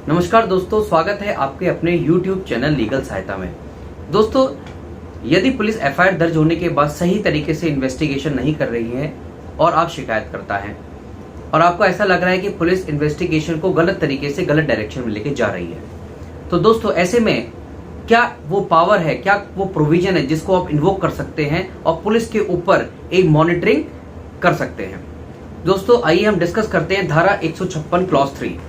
नमस्कार दोस्तों, स्वागत है आपके अपने YouTube चैनल लीगल सहायता में। दोस्तों, यदि पुलिस एफआईआर दर्ज होने के बाद सही तरीके से इन्वेस्टिगेशन नहीं कर रही है और आप शिकायत करता है और आपको ऐसा लग रहा है कि पुलिस इन्वेस्टिगेशन को गलत तरीके से गलत डायरेक्शन में लेके जा रही है, तो दोस्तों ऐसे में क्या वो पावर है, क्या वो प्रोविजन है जिसको आप इन्वोक कर सकते हैं और पुलिस के ऊपर एक मॉनिटरिंग कर सकते हैं। दोस्तों आइए हम डिस्कस करते हैं धारा 156 क्लॉज 3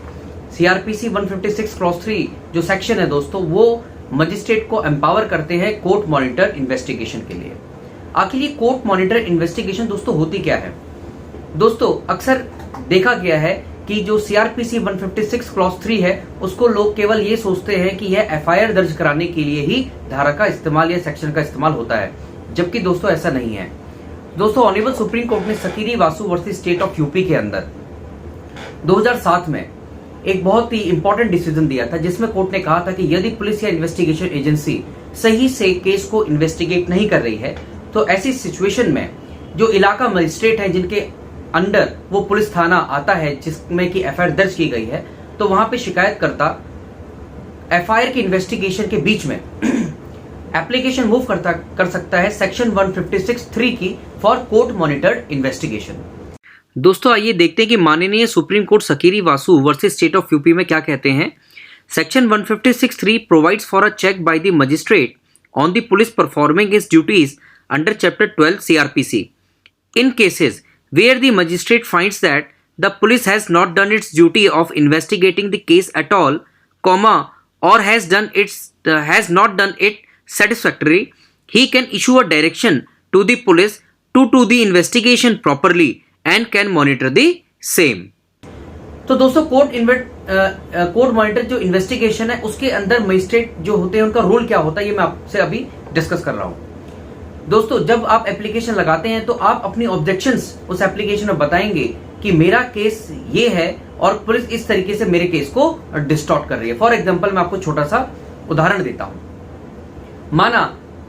सीआरपीसी 156 क्लॉज 3 जो सेक्शन है दोस्तों, वो मजिस्ट्रेट को एम्पावर करते हैं कोर्ट मॉनिटर इन्वेस्टिगेशन के लिए। आखिर ये कोर्ट मॉनिटर इन्वेस्टिगेशन दोस्तों होती क्या है? दोस्तों अक्सर देखा गया है कि जो सीआरपीसी 156 क्लॉज 3 है उसको लोग केवल ये सोचते हैं कि यह एफआईआर दर्ज कराने के लिए ही धारा का इस्तेमाल या सेक्शन का इस्तेमाल होता है, जबकि दोस्तों ऐसा नहीं है। दोस्तों ऑनरेबल सुप्रीम कोर्ट ने Sakiri Vasu versus state of UP के अंदर 2007 में एक बहुत ही इंपॉर्टेंट डिसीजन दिया था, जिसमें कोर्ट ने कहा था कि यदि पुलिस या इन्वेस्टिगेशन एजेंसी सही से केस को इन्वेस्टिगेट नहीं कर रही है तो ऐसी सिचुएशन में जो इलाका मजिस्ट्रेट है जिनके अंडर वो पुलिस थाना आता है जिसमें कि एफआईआर दर्ज की गई है, तो वहां पे शिकायतकर्ता एफआईआर की इन्वेस्टिगेशन के बीच में एप्लीकेशन मूव कर सकता है सेक्शन 156(3) की फॉर कोर्ट मॉनिटर्ड इन्वेस्टिगेशन। दोस्तों आइए देखते हैं कि माननीय supreme court Sakiri Vasu versus state of UP में क्या कहते हैं। Section 156(3) provides for a check by the magistrate on the police performing its duties under chapter 12 CrPC in cases where the magistrate finds that the police has not done its duty of investigating the case at all, or has not done it satisfactorily, he can issue a direction to the police to do the investigation properly and can monitor the same. तो दोस्तों court monitor जो investigation है उसके अंदर magistrate जो होते हैं उनका रोल क्या होता है, ये मैं आपसे अभी डिस्कस कर रहा हूं। दोस्तों जब आप एप्लीकेशन लगाते हैं तो आप अपनी ऑब्जेक्शंस उस एप्लीकेशन में बताएंगे कि मेरा केस ये है और पुलिस इस तरीके से मेरे केस को डिस्टॉर्ट कर रही है। फॉर एग्जांपल मैं आपको छोटा सा उदाहरण देता हूं। माना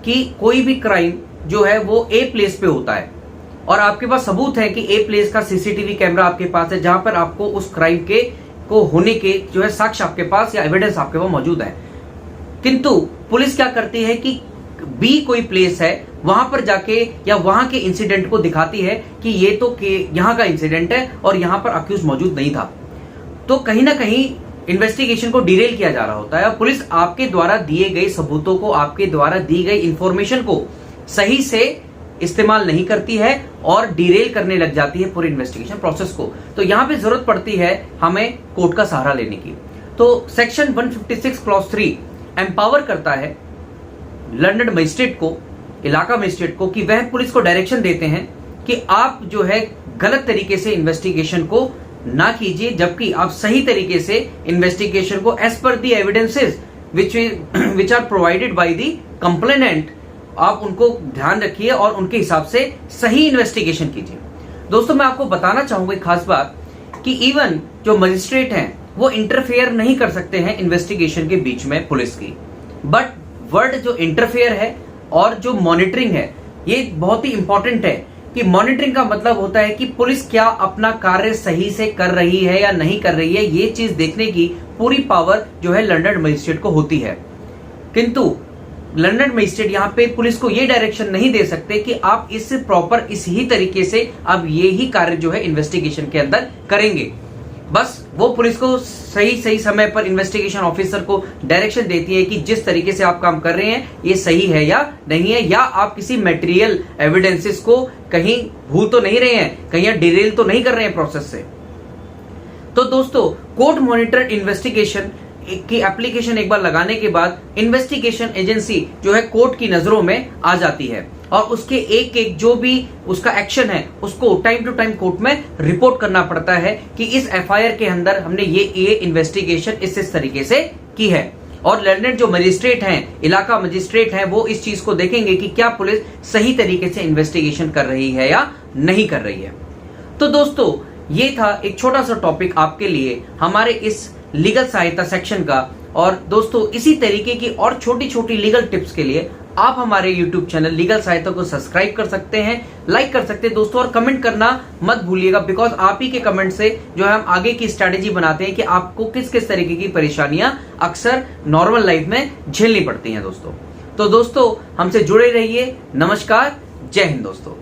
कि कोई भी क्राइम जो है वो ए प्लेस पे होता है और आपके पास सबूत है कि ए प्लेस का सीसीटीवी कैमरा आपके पास है जहां पर आपको उस क्राइम के को होने के जो है साक्ष्य आपके पास या एविडेंस आपके पास मौजूद है, किंतु पुलिस क्या करती है कि बी कोई प्लेस है वहां पर जाके या वहां के इंसिडेंट को दिखाती है कि ये तो यहां का इंसिडेंट है और यहां पर अक्यूज मौजूद नहीं था। तो कहीं ना कहीं इन्वेस्टिगेशन को डिरेल किया जा रहा होता है और पुलिस आपके द्वारा दिए गए सबूतों को, आपके द्वारा दी गई इंफॉर्मेशन को सही से इस्तेमाल नहीं करती है और डिरेल करने लग जाती है पूरे इन्वेस्टिगेशन प्रोसेस को। तो यहां पे जरूरत पड़ती है हमें कोर्ट का सहारा लेने की। तो सेक्शन 156 क्लॉज 3 एम्पावर करता है लंदन मजिस्ट्रेट को, इलाका मजिस्ट्रेट को, कि वह पुलिस को डायरेक्शन देते हैं कि आप जो है गलत तरीके से इन्वेस्टिगेशन को ना कीजिए, जबकि आप सही तरीके से इन्वेस्टिगेशन को as per the evidences which are provided by the complainant आप उनको ध्यान रखिए और उनके हिसाब से सही इन्वेस्टिगेशन कीजिए। दोस्तों मैं आपको बताना चाहूंगा एक खास बात कि इवन जो मजिस्ट्रेट हैं वो इंटरफेयर नहीं कर सकते हैं इन्वेस्टिगेशन के बीच में पुलिस की, बट वर्ड जो इंटरफेयर है और जो मॉनिटरिंग है ये बहुत ही इंपॉर्टेंट है कि मॉनिटरिंग का मतलब होता है कि पुलिस क्या अपना कार्य सही से कर रही है या नहीं कर रही है, ये चीज देखने की पूरी पावर जो है लंदन मजिस्ट्रेट को होती है। किंतु लंदन मजिस्ट्रेट यहाँ पे पुलिस को ये डायरेक्शन नहीं दे सकते कि आप इस ही तरीके से अब ये ही कार्य जो है इन्वेस्टिगेशन के अंदर करेंगे। बस वो पुलिस को सही समय पर इन्वेस्टिगेशन ऑफिसर को डायरेक्शन देती है कि जिस तरीके से आप काम कर रहे हैं ये सही है या नहीं है, या आप किसी मटेरियल एविडेंसेस को कहीं भूल तो नहीं रहे हैं, कहीं डिरेल तो नहीं कर रहे हैं प्रोसेस से। तो दोस्तों कोर्ट मॉनिटर्ड इन्वेस्टिगेशन की एप्लीकेशन एक बार लगाने के बाद इन्वेस्टिगेशन एजेंसी जो है कोर्ट की नजरों में आ जाती है और उसके एक जो भी उसका एक्शन है उसको टाइम टू टाइम कोर्ट में रिपोर्ट करना पड़ता है कि इस एफआईआर के अंदर हमने ये इन्वेस्टिगेशन इस तरीके से की है। और लंदन जो मजिस्ट्रेट हैं, इलाका मजिस्ट्रेट हैं, वो इस चीज को देखेंगे कि क्या पुलिस सही तरीके से इन्वेस्टिगेशन कर रही है या नहीं कर रही है। तो दोस्तों ये था एक छोटा सा टॉपिक आपके लिए हमारे इस लीगल सहायता सेक्शन का, और दोस्तों इसी तरीके की और छोटी छोटी लीगल टिप्स के लिए आप हमारे YouTube चैनल लीगल सहायता को सब्सक्राइब कर सकते हैं, लाइक कर सकते हैं दोस्तों, और कमेंट करना मत भूलिएगा, बिकॉज आप ही के कमेंट से जो है हम आगे की स्ट्रैटेजी बनाते हैं कि आपको किस किस तरीके की परेशानियां अक्सर नॉर्मल लाइफ में झेलनी पड़ती हैं दोस्तों। तो दोस्तों हमसे जुड़े रहिए। नमस्कार, जय हिंद दोस्तों।